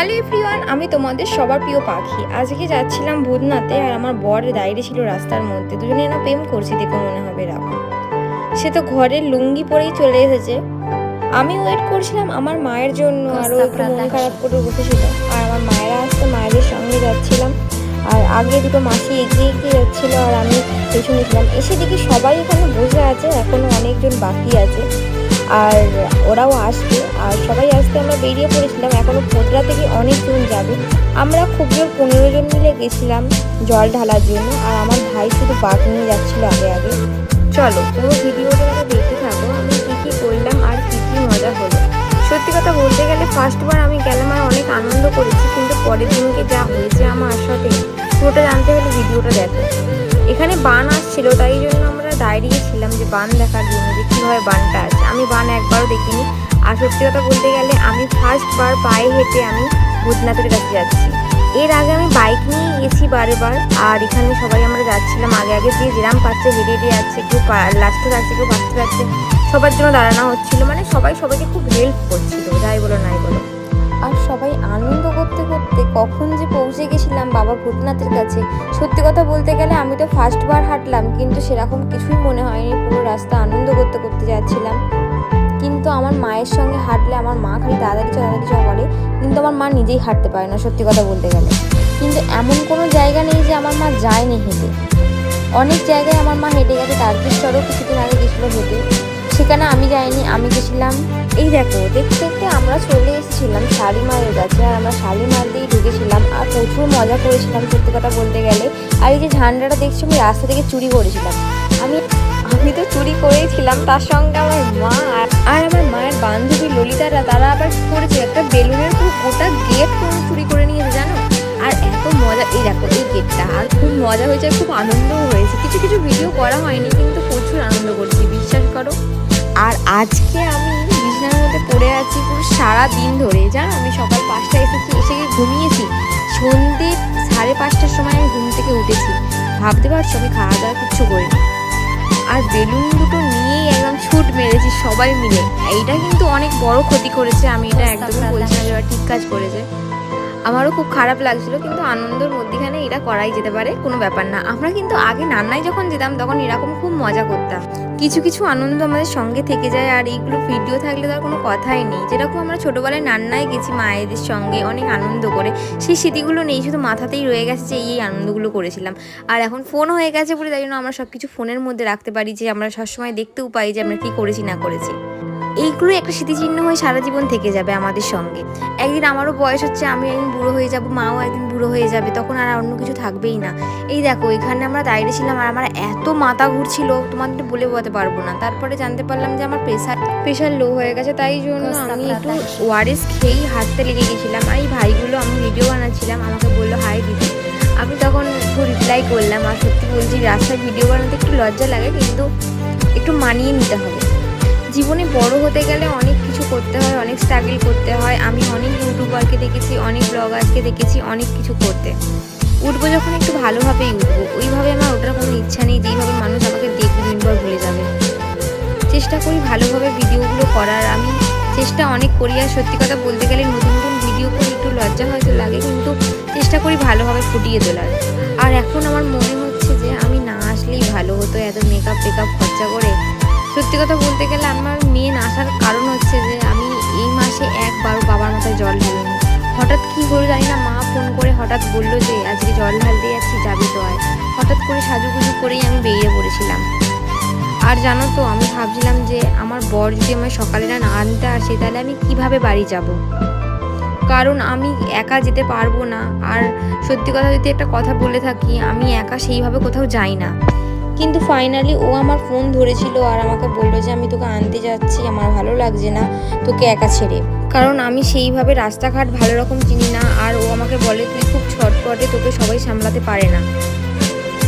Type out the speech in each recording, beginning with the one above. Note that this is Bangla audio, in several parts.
হ্যালো এভরিওয়ান, আমি তোমাদের সবার প্রিয় পাখি। আজকে যাচ্ছিলাম ভূতনাথে, আর আমার বর দাঁড়িয়ে ছিল রাস্তার মধ্যে। দুজনে না প্রেম করছি দেখে মনে হবে এরকম। সে তো ঘরের লুঙ্গি পরেই চলে এসেছে। আমি ওয়েট করছিলাম আমার মায়ের জন্য, আর ও একটু মন খারাপ করে বসেছিল। আর আমার মায়েরা আসতে মায়েদের সঙ্গে যাচ্ছিলাম, আর আগে দুটো মাসি এগিয়ে এগিয়ে যাচ্ছিলো আর আমি পেছনে ছিলাম। এসে দেখি সবাই এখানে বসে আছে, এখনও অনেকজন বাকি আছে, আর ওরাও আসবে। আর সবাই আসতে আমরা বেরিয়ে পড়েছিলাম। এখনও পোদরা থেকে অনেকজন যাবে। আমরা খুব জোর 15 জন মিলে গেছিলাম জল ঢালার জন্য, আর আমার ভাই শুধু বাঘ নিয়ে যাচ্ছিলো আগে আগে। চলো পুরো ভিডিওটা দেখতে থাকো, আমি কী কী করলাম আর কী কী মজা হলো। সত্যি কথা বলতে গেলে ফার্স্টবার আমি গেলাম আর অনেক আনন্দ করেছি, কিন্তু পরের দিনকে যা হয়েছে আমার সাথে পুরোটা জানতে হলে ভিডিওটা দেখো। এখানে বান আসছিল, তাই জন্য আমরা দাঁড়িয়ে ছিলাম যে বান দেখার জন্য যে কীভাবে বানটা আছে। আমি বান একবারও দেখিনি। আর সত্যি কথা বলতে গেলে আমি ফার্স্টবার পায়ে হেঁটে আমি ভূতনাথের কাছে যাচ্ছি। এর আগে আমি বাইক নিয়ে গেছি বারেবার। আর এখানে সবাই আমরা যাচ্ছিলাম আগে আগে, যে যেরাম পাচ্ছে হেঁটে হেঁটে যাচ্ছে, কেউ লাস্টে যাচ্ছে, কেউ পাচ্ছে যাচ্ছে, সবার জন্য দাঁড়ানো হচ্ছিল। মানে সবাই সবাইকে খুব হেল্প করছিল, যাই বলো নাই বলো। আর সবাই আনন্দ করতে করতে কখন যে পৌঁছে গেছিলাম বাবা ভূতনাথের কাছে। সত্যি কথা বলতে গেলে আমি তো ফার্স্টবার হাঁটলাম, কিন্তু সেরকম কিছুই মনে হয়নি। পুরো রাস্তা আনন্দ করতে করতে যাচ্ছিলাম। কিন্তু আমার মায়ের সঙ্গে হাঁটলে আমার মা খালি তাড়াতাড়ি করে, কিন্তু আমার মা নিজেই হাঁটতে পারে না সত্যি কথা বলতে গেলে। কিন্তু এমন কোনো জায়গা নেই যে আমার মা যায়নি হেঁটে। অনেক জায়গায় আমার মা হেঁটে গেছে। তারকেশ্বরও কিছুদিন আগে গেছিলো হেঁটে, সেখানে আমি যাইনি, আমি গেছিলাম। এই দেখো দেখতে দেখতে আমরা চলে এসেছিলাম শালিমারের কাছে, আর আমরা শালিমার দিয়েই ঢুকেছিলাম আর প্রচুর মজা করেছিলাম সত্যি কথা বলতে গেলে। আর এই যে ঝান্ডাটা দেখছি আমি রাস্তা থেকে চুরি করেছিলাম। আমি তো চুরি করেইছিলাম, তার সঙ্গে আমার মা আর আমার মায়ের বান্ধবী ললিতারা, তারা আবার কী করেছে, একটা বেলুনের পুরো গোটা গেট চুরি করে নিয়েছে জানো। আর এত মজা, এই দেখো এই গেটটা, আর খুব মজা হয়েছে, খুব আনন্দও হয়েছে। কিছু কিছু ভিডিও করা হয়নি, কিন্তু প্রচুর আনন্দ করছি বিশ্বাস করো। আর আজকে আমি বিছানার মধ্যে পড়ে আছি পুরো সারা দিন ধরে, জানো। আমি সকাল 5টায় এসেছি, এসে ঘুমিয়েছি। সন্ধ্যে 5:30টার সময় আমি ঘুম থেকে উঠেছি। ভাবতে পারছো আমি খাওয়া দাওয়া কিচ্ছু করিনি। আর বেলুন দুটো নিয়েই একদম ছুট মেরেছি সবাই মিলে। এইটা কিন্তু অনেক বড় ক্ষতি করেছে, আমি এটা একদমই বলছি না যে ঠিক কাজ করেছে। আমারও খুব খারাপ লাগছিল, কিন্তু আনন্দের মধ্যেখানে এটা করাই যেতে পারে, কোনো ব্যাপার না। আমরা কিন্তু আগে নান্নায় যখন যেতাম তখন এরকম খুব মজা করতাম। কিছু কিছু আনন্দ আমাদের সঙ্গে থেকে যায়, আর এইগুলো ভিডিও থাকলে তার কোনো কথাই নেই। যেরকম আমরা ছোটোবেলায় নান্নায় গেছি মায়েদের সঙ্গে অনেক আনন্দ করে, সেই স্মৃতিগুলো নেই, শুধু মাথাতেই রয়ে গেছে যে এই আনন্দগুলো করেছিলাম। আর এখন ফোন হয়ে গেছে বলে তাই জন্য আমরা সব কিছু ফোনের মধ্যে রাখতে পারি, যে আমরা সবসময় দেখতেও পাই যে আমরা কী করেছি না করেছি। এইগুলো একটা স্মৃতিচিহ্ন হয়ে সারা জীবন থেকে যাবে আমাদের সঙ্গে। একদিন আমারও বয়স হচ্ছে, আমি একদিন বুড়ো হয়ে যাব, মাও একদিন বুড়ো হয়ে যাবে, তখন আর অন্য কিছু থাকবেই না। এই দেখো এখানে আমরা দাঁড়িয়েছিলাম, আর আমার এত মাথা ঘুরছিল তোমাদের বলে বোঝাতে পারবো না। তারপরে জানতে পারলাম যে আমার প্রেশার লো হয়ে গেছে, তাই জন্য আমি একটু ওআরএস খেয়েই হাঁটতে লেগে গেছিলাম। আর এই ভাইগুলো, আমি ভিডিও বানাচ্ছিলাম, আমাকে বললো হাই দিদি। আমি তখন একটু রিপ্লাই করলাম। আর সত্যি বলছি রাস্তায় ভিডিও বানাতে একটু লজ্জা লাগে, কিন্তু একটু মানিয়ে নিতে হবে। জীবনে বড় হতে গেলে অনেক কিছু করতে হয়, অনেক স্ট্রাগল করতে হয়। আমি অনেক ইউটিউবারকে দেখেছি, অনেক ব্লগারকে দেখেছি অনেক কিছু করতে। উঠবো যখন একটু ভালোভাবেই উঠবো, ওইভাবে আমার ওঠার কোনো ইচ্ছা নেই যেইভাবে মানুষ আমাকে দেখবে দিনভর ভুলে যাবে। চেষ্টা করি ভালোভাবে ভিডিওগুলো করার, আমি চেষ্টা অনেক করি। আর সত্যি কথা বলতে গেলে নতুন নতুন ভিডিও করে একটু লজ্জা হয়তো লাগে, কিন্তু চেষ্টা করি ভালোভাবে ফুটিয়ে তোলার। আর এখন আমার মনে হচ্ছে যে আমি না আসলেই ভালো হতো, এত মেকআপ খরচা করে। সত্যি কথা বলতে গেলে আমার মেন আসার কারণ হচ্ছে যে আমি এই মাসে একবারও বাবার মাথায় জল ঢালিনি। হঠাৎ কী হলো জানি না, মা ফোন করে হঠাৎ বললো যে আজকে জল ঢালতে যাচ্ছি, যাবি তো আয়। হঠাৎ করে সাজুগুজু করেই আমি বেরিয়ে পড়েছিলাম। আর জানো তো, আমি ভাবছিলাম যে আমার বর যদি আমার সকালে না আনতে আসে, তাহলে আমি কিভাবে বাড়ি যাব, কারণ আমি একা যেতে পারবো না। আর সত্যি কথা যদি একটা কথা বলে থাকি, আমি একা সেইভাবে কোথাও যাই না। কিন্তু ফাইনালি ও আমার ফোন ধরেছিল আর আমাকে বললো যে আমি তোকে আনতে যাচ্ছি, আমার ভালো লাগছে না তোকে একা ছেড়ে, কারণ আমি সেইভাবে রাস্তাঘাট ভালো রকম চিনি না। আর ও আমাকে বলে তুই খুব ছটপটে, তোকে সবাই সামলাতে পারে না।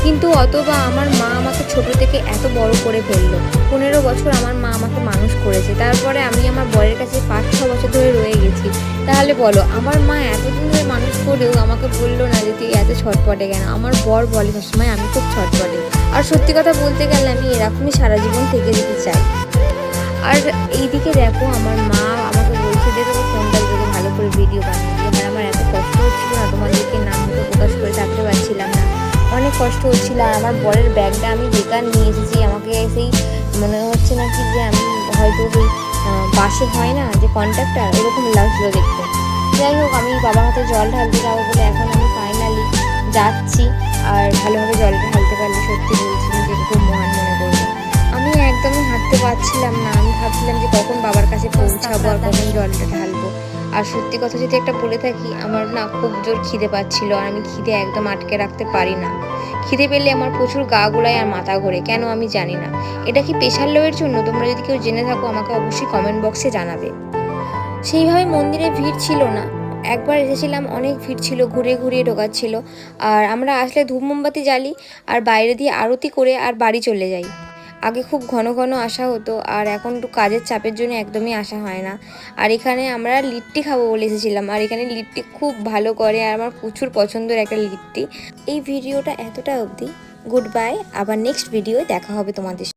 কিন্তু অতবা আমার মা আমাকে ছোট থেকে এত বড় করে ফেললো। 15 বছর আমার মা আমাকে মানুষ করেছে, তারপরে আমি আমার বরের কাছে 5-6 বছর ধরে রয়ে গেছি। তাহলে বলো, আমার মা এতদিন ধরে মানুষ করেও আমাকে বললো না যে তুই এত ছটপটে কেন। আমার বর বলে সবসময় আমি খুব ছটপটে। আর সত্যি কথা বলতে গেলে আমি এরকমই সারা জীবন থেকে যেতে চাই। আর এইদিকে দেখো আমার মা আমাকে বলছে যে তোকে ফোনটা তোকে ভালো করে করে ভিডিও বানিয়ে দিই। আর আমার এত কষ্ট হচ্ছিল না, তোমাদেরকে নাম মুখে প্রকাশ করে থাকতে পারছিলাম না, অনেক কষ্ট হচ্ছিল। আর আমার বরের ব্যাগটা আমি বেকার নিয়ে এসেছি, আমাকে সেই মনে হচ্ছে না কি যে আমি হয়তো ওই বাসে হয় না যে কন্ট্রাক্টার, ওরকম লাগছিলো দেখতে। যাই হোক, আমি বাবার হাতে জল ঢালতে যাবো বলে এখন আমি ফাইনালি যাচ্ছি। আর ভালোভাবে জলটা ঢালতে পারলে সত্যি বলছি নিজেকে খুব মহান মনে করবো। আমি একদমই হাঁটতে পারছিলাম না, আমি ভাবছিলাম যে কখন বাবার কাছে পৌঁছাবো আর কখন জলটা ঢালবো। আর সত্যি কথা যদি একটা বলে থাকি, আমার না খুব জোর খিদে পাচ্ছিল, আর আমি খিদে একদম আটকে রাখতে পারি না। খিদে পেলে আমার প্রচুর গা গোলায় আর মাথা ঘোরে, কেন আমি জানি না। এটা কি প্রেশার লোয়ের জন্য? তোমরা যদি কেউ জেনে থাকো আমাকে অবশ্যই কমেন্ট বক্সে জানাবে। সেইভাবে মন্দিরে ভিড় ছিল না, একবার এসেছিলাম অনেক ভিড় ছিল, ঘুরিয়ে ঘুরিয়ে ঢোকাচ্ছিল। আর আমরা আসলে ধূপ মোমবাতি জ্বালি আর বাইরে দিয়ে আরতি করে আর বাড়ি চলে যাই। আগে খুব ঘন ঘন আসা হতো, আর এখন একটু কাজের চাপের জন্য একদমই আসা হয় না। আর এখানে আমরা লিট্টি খাবো বলে এসেছিলাম, আর এখানে লিট্টি খুব ভালো করে, আর আমার প্রচুর পছন্দের একটা লিট্টি। এই ভিডিওটা এতটা অবধি, গুড বাই, আবার নেক্সট ভিডিওয় দেখা হবে তোমাদের।